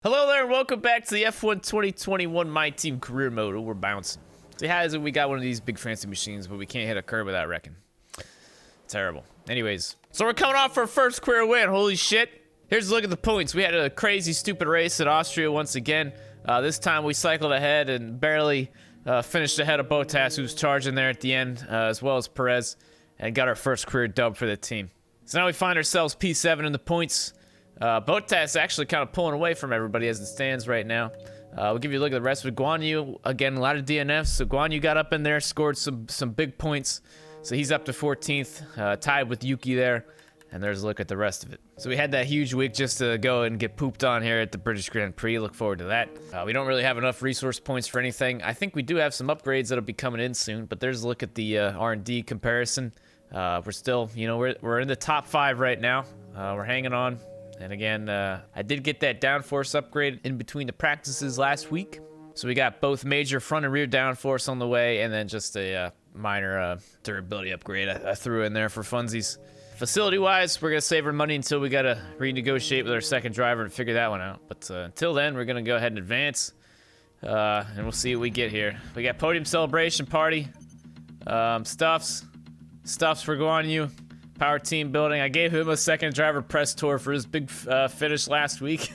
Hello there, and welcome back to the F1 2021 My Team Career Mode. We're bouncing. See, how is it we got one of these big fancy machines, but we can't hit a curb without wrecking? Terrible. Anyways, so we're coming off our first career win. Holy shit. Here's a look at the points. We had a crazy, stupid race at Austria once again. This time we cycled ahead and barely finished ahead of Bottas, who was charging there at the end, as well as Perez, and got our first career dub for the team. So now we find ourselves P7 in the points. Bottas actually kind of pulling away from everybody as it stands right now. We'll give you a look at the rest of it. Guan Yu, again, a lot of DNFs. So Guan Yu got up in there, scored some big points. So he's up to 14th, tied with Yuki there. And there's a look at the rest of it. So we had that huge week just to go and get pooped on here at the British Grand Prix. Look forward to that. We don't really have enough resource points for anything. I think we do have some upgrades that'll be coming in soon. But there's a look at the R&D comparison. We're still, you know, we're in the top 5 right now. We're hanging on. And again, I did get that downforce upgrade in between the practices last week. So we got both major front and rear downforce on the way, and then just a minor durability upgrade I threw in there for funsies. Facility-wise, we're going to save our money until we got to renegotiate with our second driver to figure that one out. But until then, we're going to go ahead and advance, and we'll see what we get here. We got podium celebration party, stuffs for Guan Yu. Power team building. I gave him a second driver press tour for his big finish last week.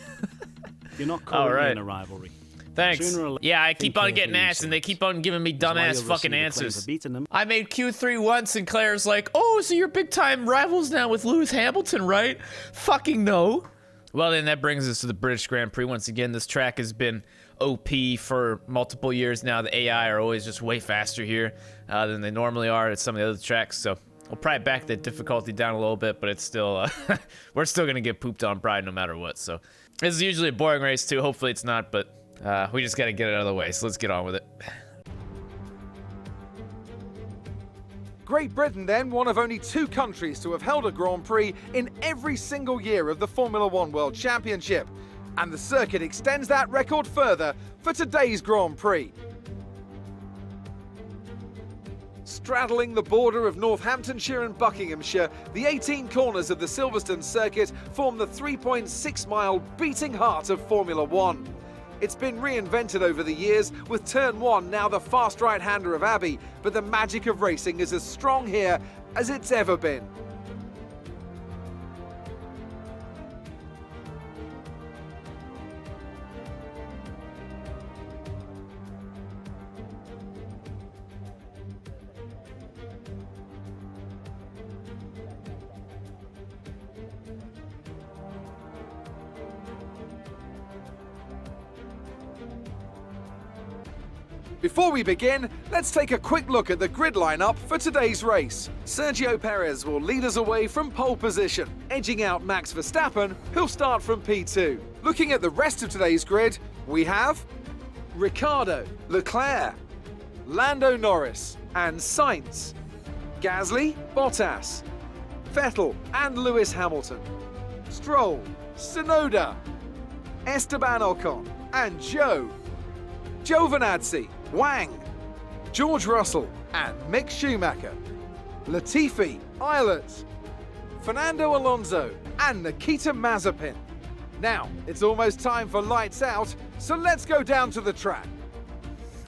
You're not currently in a rivalry. Thanks. Yeah, I keep on getting asked, and they keep on giving me dumbass fucking answers. I made Q3 once, and Claire's like, "Oh, so you're big time rivals now with Lewis Hamilton, right?" Fucking no. Well, then that brings us to the British Grand Prix. Once again, this track has been OP for multiple years now. The AI are always just way faster here than they normally are at some of the other tracks, so we'll probably back the difficulty down a little bit, but it's still, we're still going to get pooped on probably no matter what. So this is usually a boring race too. Hopefully it's not, but we just got to get it out of the way. So let's get on with it. Great Britain then, one of only 2 countries to have held a Grand Prix in every single year of the Formula One World Championship. And the circuit extends that record further for today's Grand Prix. Straddling the border of Northamptonshire and Buckinghamshire, the 18 corners of the Silverstone circuit form the 3.6-mile beating heart of Formula One. It's been reinvented over the years, with Turn 1 now the fast right-hander of Abbey, but the magic of racing is as strong here as it's ever been. Before we begin, let's take a quick look at the grid lineup for today's race. Sergio Perez will lead us away from pole position, edging out Max Verstappen, who'll start from P2. Looking at the rest of today's grid, we have Ricciardo, Leclerc, Lando Norris and Sainz, Gasly, Bottas, Vettel and Lewis Hamilton, Stroll, Tsunoda, Esteban Ocon and Zhou, Giovinazzi, Wang, George Russell and Mick Schumacher, Latifi, Eilert, Fernando Alonso and Nikita Mazepin. Now, it's almost time for lights out, so let's go down to the track.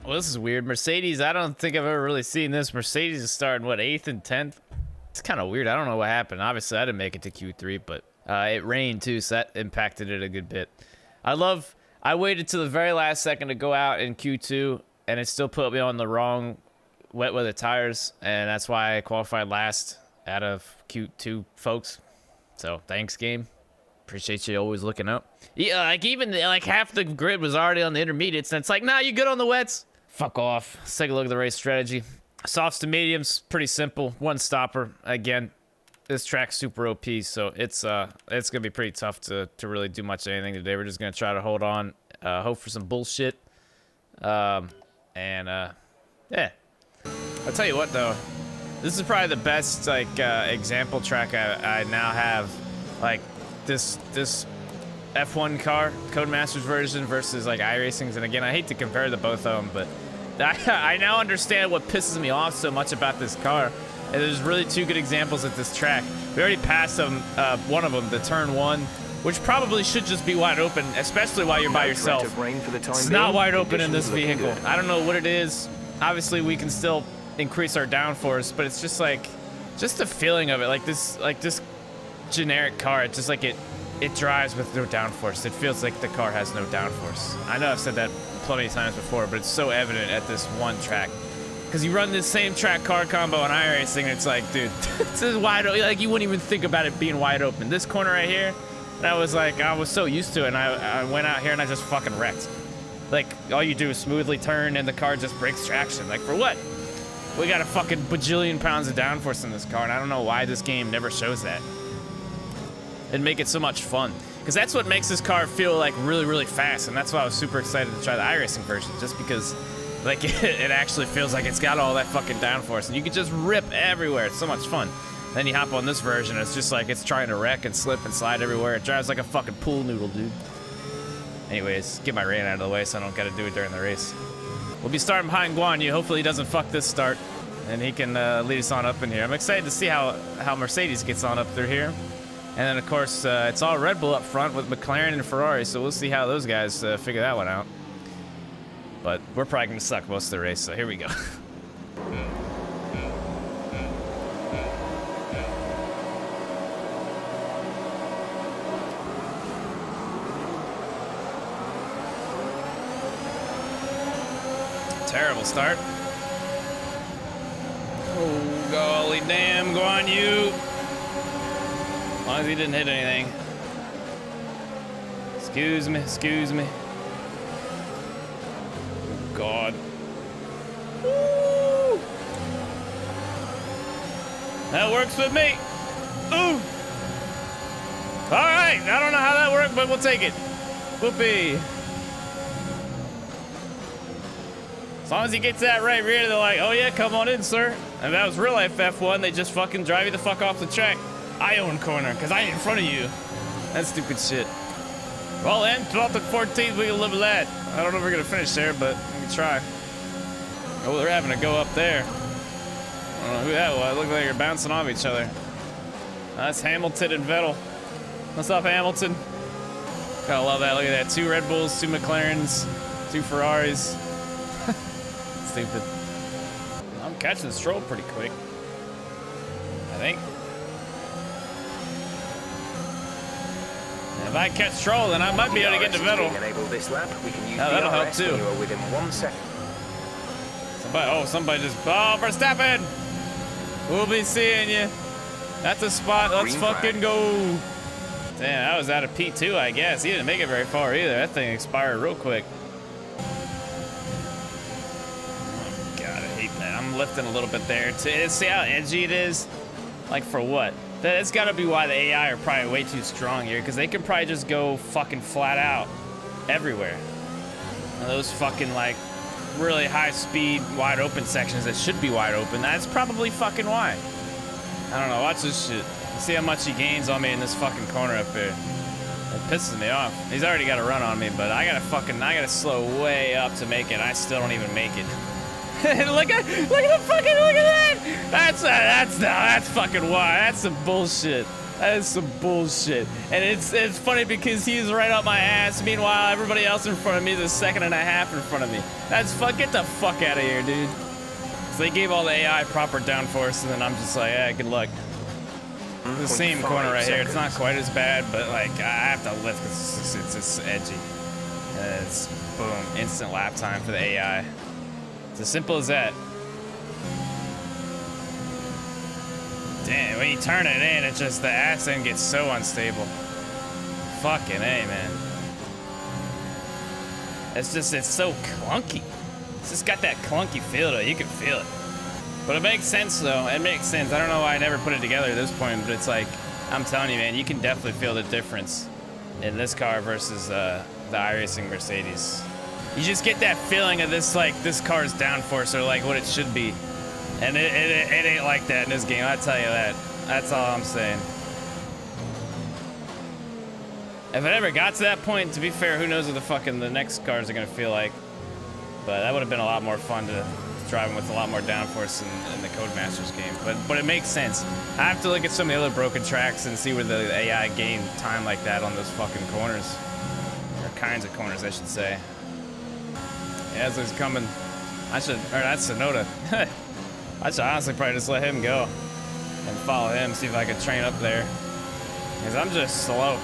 Well, this is weird. Mercedes, I don't think I've ever really seen this. Mercedes is starting, what, 8th and 10th? It's kind of weird. I don't know what happened. Obviously, I didn't make it to Q3, but it rained too, so that impacted it a good bit. I waited till the very last second to go out in Q2, and it still put me on the wrong wet weather tires, and that's why I qualified last out of Q2, folks. So thanks, game. Appreciate you always looking up. Yeah, like half the grid was already on the intermediates, and it's like, nah, you good on the wets? Fuck off. Let's take a look at the race strategy. Softs to mediums, pretty simple. One stopper. Again, this track's super OP, so it's gonna be pretty tough to really do much of anything today. We're just gonna try to hold on, hope for some bullshit, yeah. I'll tell you what though, this is probably the best like example track I now have, like this F1 car Codemasters version versus like iRacing's. And again, I hate to compare the both of them, but I now understand what pisses me off so much about this car. And there's really 2 good examples at this track. We already passed them, one of them, the turn 1 which probably should just be wide open, especially while you're by yourself. It's not wide open in this vehicle. I don't know what it is. Obviously, we can still increase our downforce, but it's just like, just the feeling of it, like this generic car. It's just like it drives with no downforce. It feels like the car has no downforce. I know I've said that plenty of times before, but it's so evident at this one track. Because you run this same track car combo on iRacing, and it's like, dude, this is wide open. Like, you wouldn't even think about it being wide open. This corner right here, that was like, I was so used to it, and I went out here and I just fucking wrecked. Like, all you do is smoothly turn, and the car just breaks traction. Like, for what? We got a fucking bajillion pounds of downforce in this car, and I don't know why this game never shows that. It'd make it so much fun. Because that's what makes this car feel like really, really fast, and that's why I was super excited to try the iRacing version, just because like it actually feels like it's got all that fucking downforce, and you can just rip everywhere. It's so much fun. Then you hop on this version, it's just like it's trying to wreck and slip and slide everywhere. It drives like a fucking pool noodle, dude. Anyways, get my rain out of the way so I don't gotta do it during the race. We'll be starting behind Guan Yu. Hopefully he doesn't fuck this start, and he can lead us on up in here. I'm excited to see how Mercedes gets on up through here. And then, of course, it's all Red Bull up front with McLaren and Ferrari, so we'll see how those guys figure that one out. But we're probably going to suck most of the race, so here we go. Terrible start. Oh, golly damn, Guan Yu. As long as he didn't hit anything. Excuse me, excuse me. Oh, God. Woo! That works with me. Ooh! Alright, I don't know how that worked, but we'll take it. Whoopee. As long as he gets that right rear, they're like, oh yeah, come on in, sir. And that was real life F1, they just fucking drive you the fuck off the track. I own corner, because I ain't in front of you. That's stupid shit. Well then, 12th and 14th, we can live with that. I don't know if we're going to finish there, but we can try. Oh, they're having to go up there. I don't know who that was. It looked like they're bouncing off each other. That's Hamilton and Vettel. What's up, Hamilton? Gotta love that. Look at that. 2 Red Bulls, 2 McLarens, 2 Ferraris. Stupid. I'm catching Stroll pretty quick, I think. If I catch Stroll, then I might be able to get to Vettel. That'll help too. Somebody just... Oh, Verstappen! We'll be seeing you. That's a spot. Let's fucking go. Damn, that was out of P2, I guess. He didn't make it very far either. That thing expired real quick. Oh, God, I hate that. I'm lifting a little bit there. See how edgy it is? Like, for what? That's gotta be why the AI are probably way too strong here, because they can probably just go fucking flat out everywhere. And those fucking, like, really high speed, wide open sections that should be wide open, that's probably fucking why. I don't know, watch this shit. See how much he gains on me in this fucking corner up here. It pisses me off. He's already got a run on me, but I gotta slow way up to make it. I still don't even make it. look at that! That's fucking why. That's some bullshit. That is some bullshit. And it's funny because he's right up my ass. Meanwhile, everybody else in front of me is a second and a half in front of me. Get the fuck out of here, dude. So they gave all the AI proper downforce, and then I'm just like, yeah, good luck. The same corner right here. It's not quite as bad, but like I have to lift because it's edgy. And it's boom, instant lap time for the AI. It's as simple as that. Damn, when you turn it in, it's just the ass end gets so unstable. Fucking A, man. It's so clunky. It's just got that clunky feel to it. You can feel it. But it makes sense, though. It makes sense. I don't know why I never put it together at this point, but it's like, I'm telling you, man, you can definitely feel the difference in this car versus the iRacing Mercedes. You just get that feeling of this, like, this car's downforce or like what it should be. And it ain't like that in this game, I tell you that. That's all I'm saying. If it ever got to that point, to be fair, who knows what the next cars are gonna feel like. But that would have been a lot more fun to driving with a lot more downforce in the Codemasters game, but it makes sense. I have to look at some of the other broken tracks and see where the AI gained time like that on those fucking corners. Or kinds of corners, I should say. Yeah, as he's coming. Or that's Sonoda. I should honestly probably just let him go and follow him, see if I can train up there. Because I'm just slow.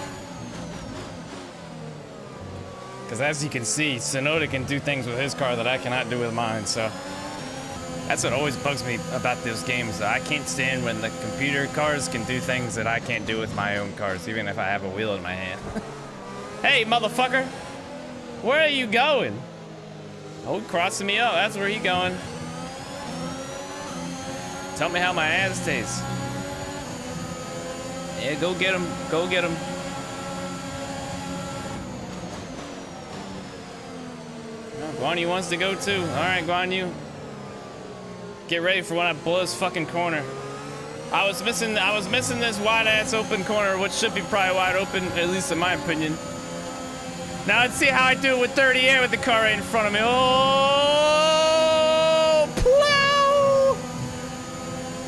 Because as you can see, Sonoda can do things with his car that I cannot do with mine, so that's what always bugs me about those games. I can't stand when the computer cars can do things that I can't do with my own cars, even if I have a wheel in my hand. Hey, motherfucker! Where are you going? Oh, crossing me up, that's where you going. Tell me how my ass tastes. Yeah, go get him, go get him. Guan Yu wants to go too. All right, Guan Yu. Get ready for when I blow this fucking corner. I was missing this wide ass open corner, which should be probably wide open, at least in my opinion. Now let's see how I do it with 30 air with the car right in front of me. Oh, plow!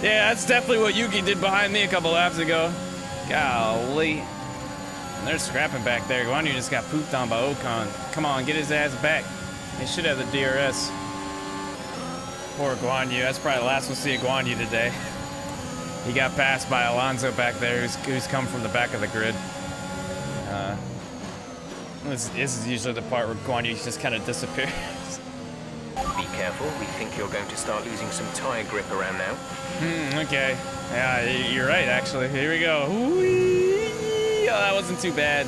Yeah, that's definitely what Yuki did behind me a couple laps ago. Golly. And they're scrapping back there. Guan Yu just got pooped on by Ocon. Come on, get his ass back. They should have the DRS. Poor Guan Yu. That's probably the last we'll see of Guan Yu today. He got passed by Alonso back there, who's come from the back of the grid. This is usually the part where Guan Yu just kind of disappears. Be careful. We think you're going to start losing some tire grip around now. Okay. Yeah, you're right, actually. Here we go. Whee! Oh, that wasn't too bad.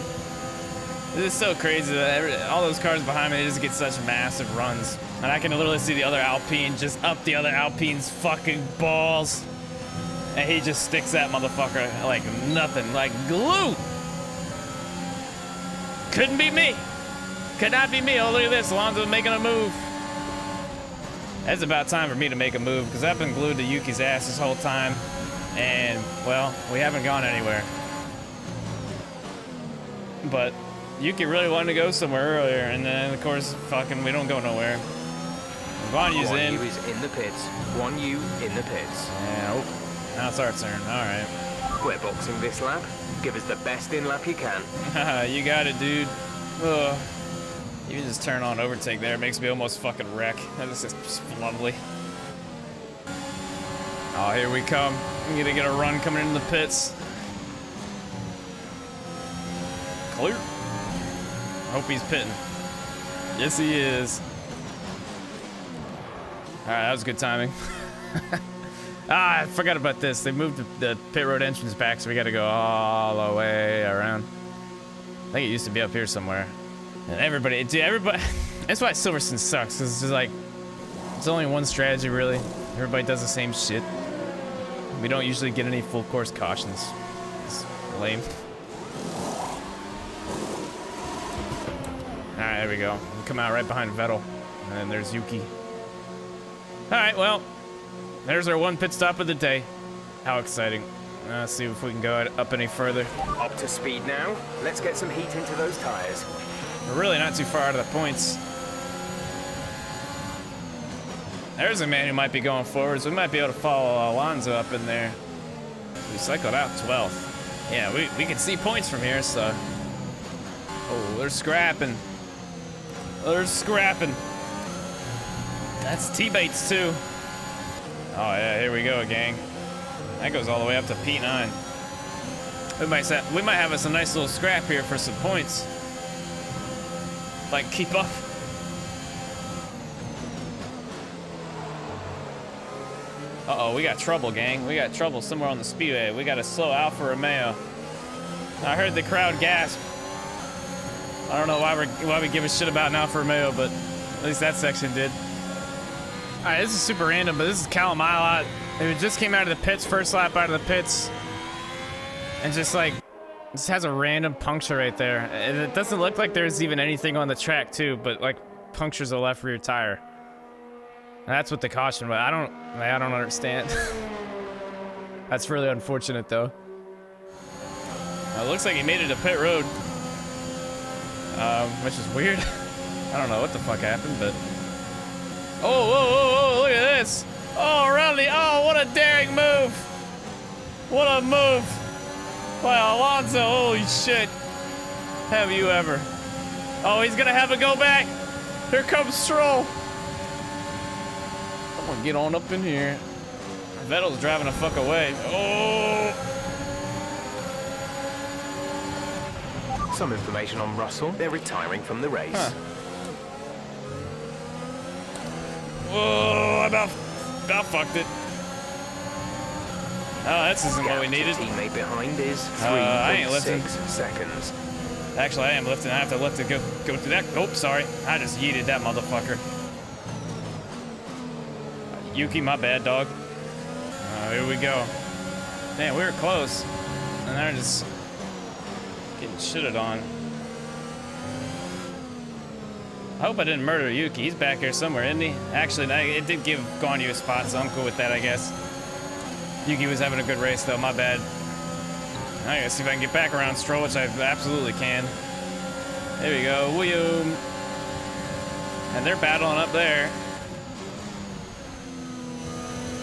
This is so crazy that all those cars behind me, they just get such massive runs. And I can literally see the other Alpine just up the other Alpine's fucking balls. And he just sticks that motherfucker like nothing, like glue. Couldn't be me. Could not be me. Oh, look at this. Alonso's making a move. It's about time for me to make a move because I've been glued to Yuki's ass this whole time. And, well, we haven't gone anywhere. But Yuki really wanted to go somewhere earlier, and then, of course, fucking we don't go nowhere. Guan Yu's in. Guan Yu is in the pits. Guan Yu in the pits. Yeah, oh, now it's our turn. All right. We're boxing this lap. Give us the best in lap you can. You got it, dude. Ugh. You can just turn on overtake there. It makes me almost fucking wreck. That is just lovely. Oh, here we come. I'm gonna get a run coming into the pits. Clear. Hope he's pitting. Yes, he is. All right, that was good timing. I forgot about this. They moved the pit road entrance back, so we got to go all the way around. I think it used to be up here somewhere. And everybody, that's why Silverstone sucks, because it's just like, it's only one strategy, really. Everybody does the same shit. We don't usually get any full course cautions. It's lame. All right, there we go. We come out right behind Vettel. And then there's Yuki. All right, well, there's our one pit stop of the day. How exciting. Let's see if we can go up any further. Up to speed now. Let's get some heat into those tires. We're really not too far out of the points. There's a man who might be going forwards. We might be able to follow Alonso up in there. We cycled out 12th. Yeah, we can see points from here, so. Oh, they're scrapping. They're scrapping. That's T-Bates, too. Oh, yeah, here we go, gang. That goes all the way up to P9. We might have us a nice little scrap here for some points. Like, keep up. Uh-oh, we got trouble, gang. We got trouble somewhere on the speedway. We got a slow Alfa Romeo. I heard the crowd gasp. I don't know why we give a shit about an Alfa Romeo, but at least that section did. All right, this is super random, but this is Callum Ilott. It just came out of the pits, first lap out of the pits. And just like, just has a random puncture right there. And it doesn't look like there's even anything on the track too, but like punctures the left rear tire. And that's what the caution, but I don't understand. That's really unfortunate though. It looks like he made it to pit road. Which is weird. I don't know what the fuck happened, but Oh, whoa, whoa, whoa, look at this. Oh, around the, oh, what a daring move. What a move by Alonso, holy shit. Have you ever? Oh, he's gonna have a go back. Here comes Stroll. I'm gonna get on up in here. Vettel's driving the fuck away. Oh. Some information on Russell. They're retiring from the race. Huh. Whoa, I about fucked it. Oh, this isn't what we needed. Teammate behind is I ain't 3.6 lifting. seconds. Actually, I am lifting. I have to lift to go through that. Oh, sorry. I just yeeted that motherfucker. Yuki, my bad, dog. Here we go. Man, we were close. And they're just getting shitted on. I hope I didn't murder Yuki. He's back here somewhere, isn't he? Actually, it did give Guan Yu a spot, so I'm cool with that, I guess. Yuki was having a good race, though. My bad. I gotta see if I can get back around Stroll, which I absolutely can. There we go. William. And they're battling up there.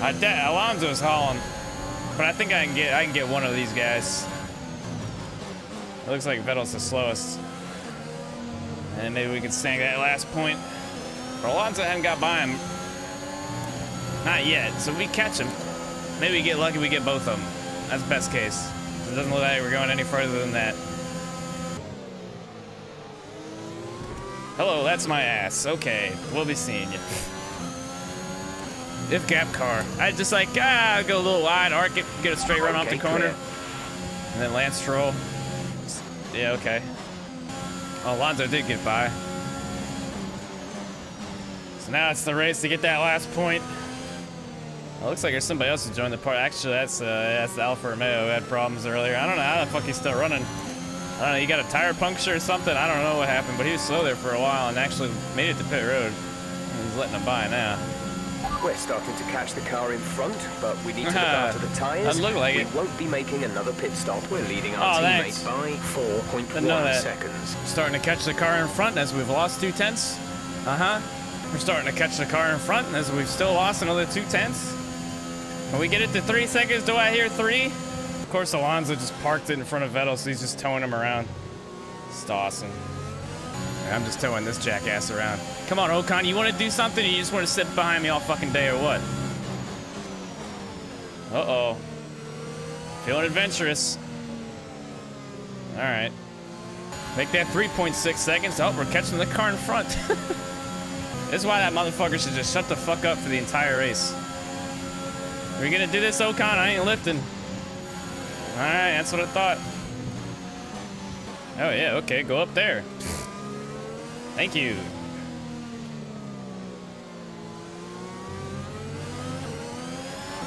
Alonso's hauling, but I think I can get one of these guys. It looks like Vettel's the slowest. And maybe we can snag that last point. But Alonso hadn't got by him. Not yet, so we catch him. Maybe we get lucky, we get both of them. That's best case. It doesn't look like we're going any further than that. Hello, that's my ass. Okay, we'll be seeing you. If gap car. I just like, go a little wide, arc it, get a straight run off the corner. Clear. And then Lance Stroll. Yeah, okay. Oh, Alonso did get by. So now it's the race to get that last point. It looks like there's somebody else who joined the party. Actually, that's the Alfa Romeo who had problems earlier. I don't know how the fuck he's still running. I don't know, he got a tire puncture or something. I don't know what happened, but he was slow there for a while and actually made it to pit road. He's letting him by now. We're starting to catch the car in front, but we need to look after the tyres. Doesn't look like we it. won't be making another pit stop. We're leading our teammates by 4.1 seconds. Starting to catch the car in front as we've lost 2 tenths. We're starting to catch the car in front as we've still lost another 2 tenths. When we get it to 3 seconds, do I hear 3? Of course, Alonso just parked it in front of Vettel, so he's just towing him around. It's awesome. I'm just towing this jackass around. Come on, Ocon, you want to do something or you just want to sit behind me all fucking day or what? Uh-oh. Feeling adventurous. All right. Make that 3.6 seconds. Oh, we're catching the car in front. This is why that motherfucker should just shut the fuck up for the entire race. Are we gonna do this, Ocon? I ain't lifting. All right, that's what I thought. Oh yeah, okay, go up there. Thank you.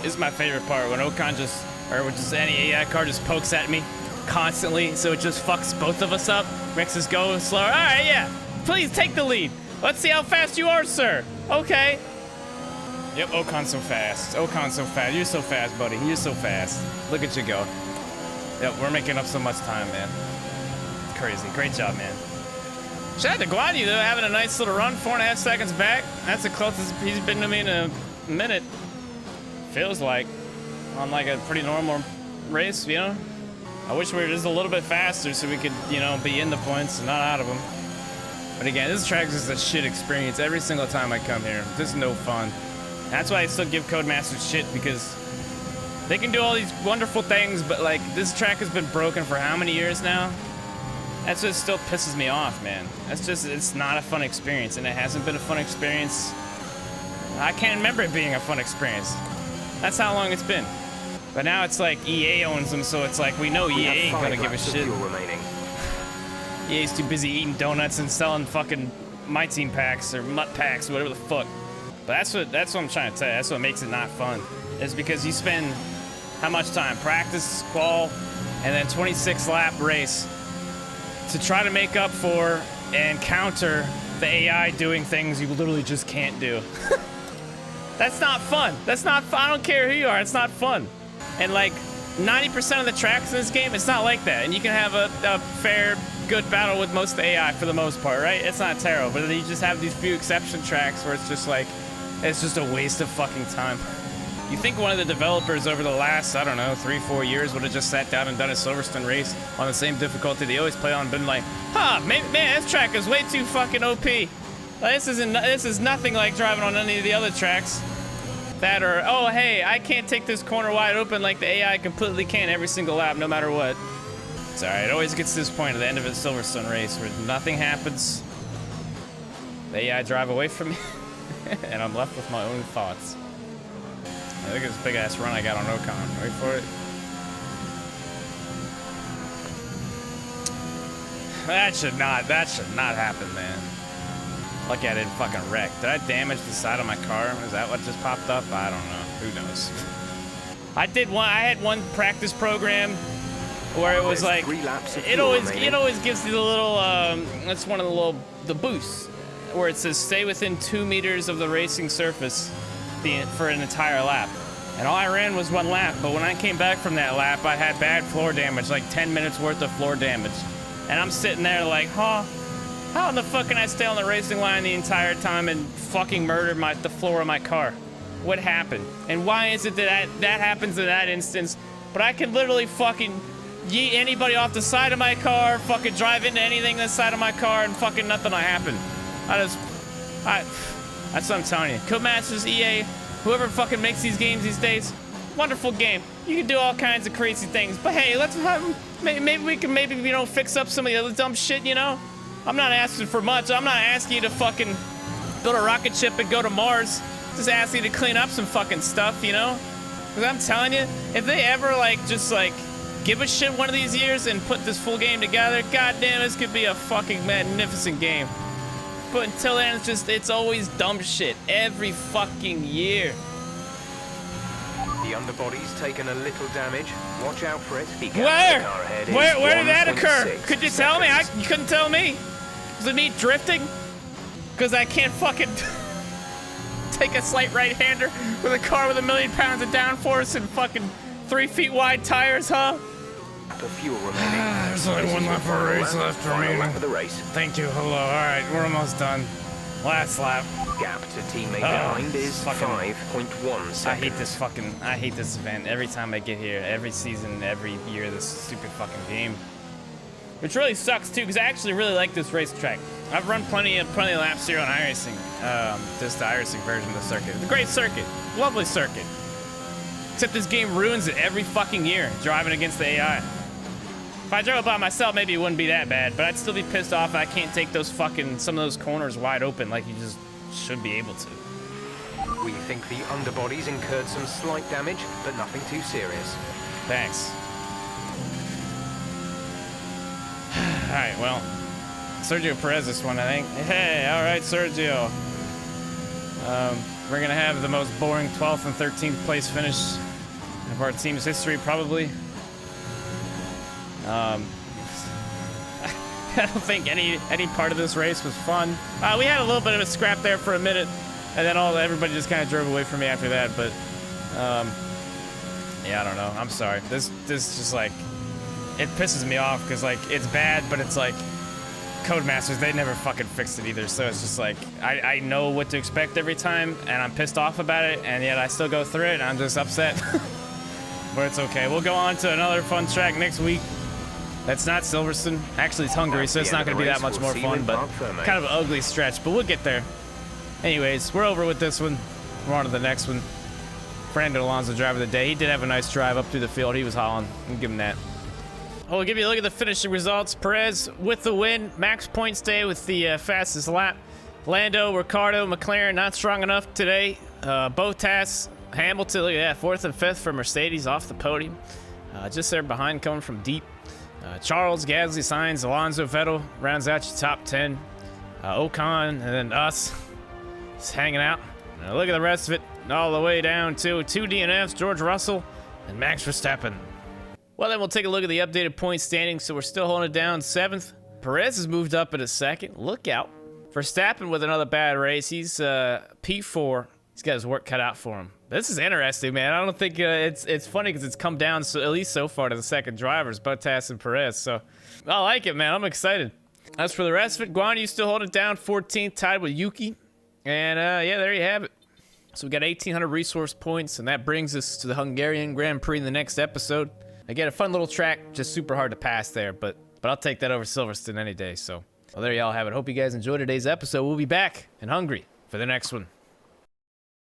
This is my favorite part when Ocon just any AI car just pokes at me constantly, so it just fucks both of us up, makes us go slower. All right, yeah, please take the lead. Let's see how fast you are, sir. Okay. Yep, Ocon's so fast. Ocon's so fast. You're so fast, buddy. You're so fast. Look at you go. Yep, we're making up so much time, man. It's crazy. Great job, man. Shout out to Guan Yu, though, having a nice little run, 4.5 seconds back. That's the closest he's been to me in a minute. Feels like. On like a pretty normal race, you know? I wish we were just a little bit faster so we could, you know, be in the points and not out of them. But again, this track is just a shit experience every single time I come here. Just no fun. That's why I still give Codemasters shit, because they can do all these wonderful things, but like, this track has been broken for how many years now? That's what still pisses me off, man. That's just, it's not a fun experience, and it hasn't been a fun experience. I can't remember it being a fun experience. That's how long it's been. But now it's like EA owns them, so it's like we know EA ain't gonna give a shit. EA's too busy eating donuts and selling fucking My Team packs or Mutt packs, whatever the fuck. But that's what I'm trying to tell you. That's what makes it not fun. Is because you spend how much time? Practice, qual, and then 26 lap race to try to make up for and counter the AI doing things you literally just can't do. That's not fun. That's not fun. I don't care who you are. It's not fun. And like 90% of the tracks in this game, it's not like that. And you can have a fair, good battle with most AI for the most part, right? It's not terrible. But then you just have these few exception tracks where it's just like, It's just a waste of fucking time. You think one of the developers over the last, I don't know, 3-4 years would have just sat down and done a Silverstone race on the same difficulty they always play on and been like, huh, man, this track is way too fucking OP. This is nothing like driving on any of the other tracks. That or, oh, hey, I can't take this corner wide open like the AI completely can every single lap, no matter what. It's alright, it always gets to this point at the end of a Silverstone race where nothing happens. The AI drive away from me, and I'm left with my own thoughts. Look at this big ass run I got on Ocon. Wait for it. That should not happen, man. Lucky I didn't fucking wreck. Did I damage the side of my car? Is that what just popped up? I don't know. Who knows? I had one practice program where it was like, it always gives you the little, that's one of the boosts, where it says stay within 2 meters of the racing surface for an entire lap. And all I ran was 1 lap, but when I came back from that lap, I had bad floor damage, like 10 minutes worth of floor damage. And I'm sitting there like, huh? How in the fuck can I stay on the racing line the entire time and fucking murder the floor of my car? What happened? And why is it that happens in that instance, but I can literally fucking yeet anybody off the side of my car, fucking drive into anything on the side of my car, and fucking nothing will happen. That's what I'm telling you. Codemasters, EA, whoever fucking makes these games these days, wonderful game. You can do all kinds of crazy things, but hey, let's have, maybe we can fix up some of the other dumb shit, you know? I'm not asking for much. I'm not asking you to fucking build a rocket ship and go to Mars. Just asking you to clean up some fucking stuff, you know? Because I'm telling you, if they ever just give a shit one of these years and put this full game together, goddamn, this could be a fucking magnificent game. But until then, it's always dumb shit every fucking year. The underbody's taken a little damage. Watch out for it. Where did that occur? Could you tell me? You couldn't tell me. Was it me drifting? Because I can't fucking take a slight right-hander with a car with 1 million pounds of downforce and fucking 3 feet wide tires, huh? The fuel remaining. There's only 1 lap of the race left remaining. Lap of the race. Thank you. Hello. All right, we're almost done. Last lap. Gap to teammate behind is 5.1 seconds. I hate this event. Every time I get here, every season, every year, this stupid fucking game. Which really sucks too, because I actually really like this racetrack. I've run plenty of laps here on iRacing. Just the iRacing version of the circuit. It's a great circuit. Lovely circuit. Except this game ruins it every fucking year, driving against the AI. If I drove it by myself, maybe it wouldn't be that bad, but I'd still be pissed off I can't take those fucking, some of those corners wide open like you just should be able to. We think the underbody's incurred some slight damage, but nothing too serious. Thanks. Alright, well, Sergio Perez this one, I think. Hey, alright, Sergio. We're gonna have the most boring 12th and 13th place finish of our team's history, probably. I don't think any part of this race was fun. We had a little bit of a scrap there for a minute, and then everybody just kind of drove away from me after that. But yeah, I don't know. I'm sorry. This just it pisses me off because it's bad, but it's Codemasters, they never fucking fixed it either. So it's just I know what to expect every time, and I'm pissed off about it, and yet I still go through it, and I'm just upset. But it's okay. We'll go on to another fun track next week. That's not Silverstone. Actually, it's Hungary, so it's not going to be that much more fun, but kind of an ugly stretch, but we'll get there. Anyways, we're over with this one. We're on to the next one. Fernando Alonso, driver of the day. He did have a nice drive up through the field. He was hauling. I'll give him that. We'll give you a look at the finishing results. Perez with the win. Max points day with the fastest lap. Lando, Ricciardo, McLaren not strong enough today. Bottas, Hamilton, look at that. 4th and 5th for Mercedes off the podium. Just there behind coming from deep. Charles, Gasly, Sainz, Alonso, Vettel rounds out your top 10. Ocon, and then us just hanging out. Now look at the rest of it, all the way down to 2 DNFs, George Russell and Max Verstappen. Well, then we'll take a look at the updated point standings. So we're still holding it down 7th. Perez has moved up at a 2nd. Look out. Verstappen with another bad race. He's P4. He's got his work cut out for him. This is interesting, man. I don't think it's funny because it's come down at least so far to the second drivers, Bottas and Perez. So I like it, man. I'm excited. As for the rest of it, Guan Yu still holding it down 14th, tied with Yuki. And yeah, there you have it. So we got 1,800 resource points, and that brings us to the Hungarian Grand Prix in the next episode. Again, a fun little track, just super hard to pass there, but I'll take that over Silverstone any day. So, well, there y'all have it. Hope you guys enjoyed today's episode. We'll be back in Hungary for the next one.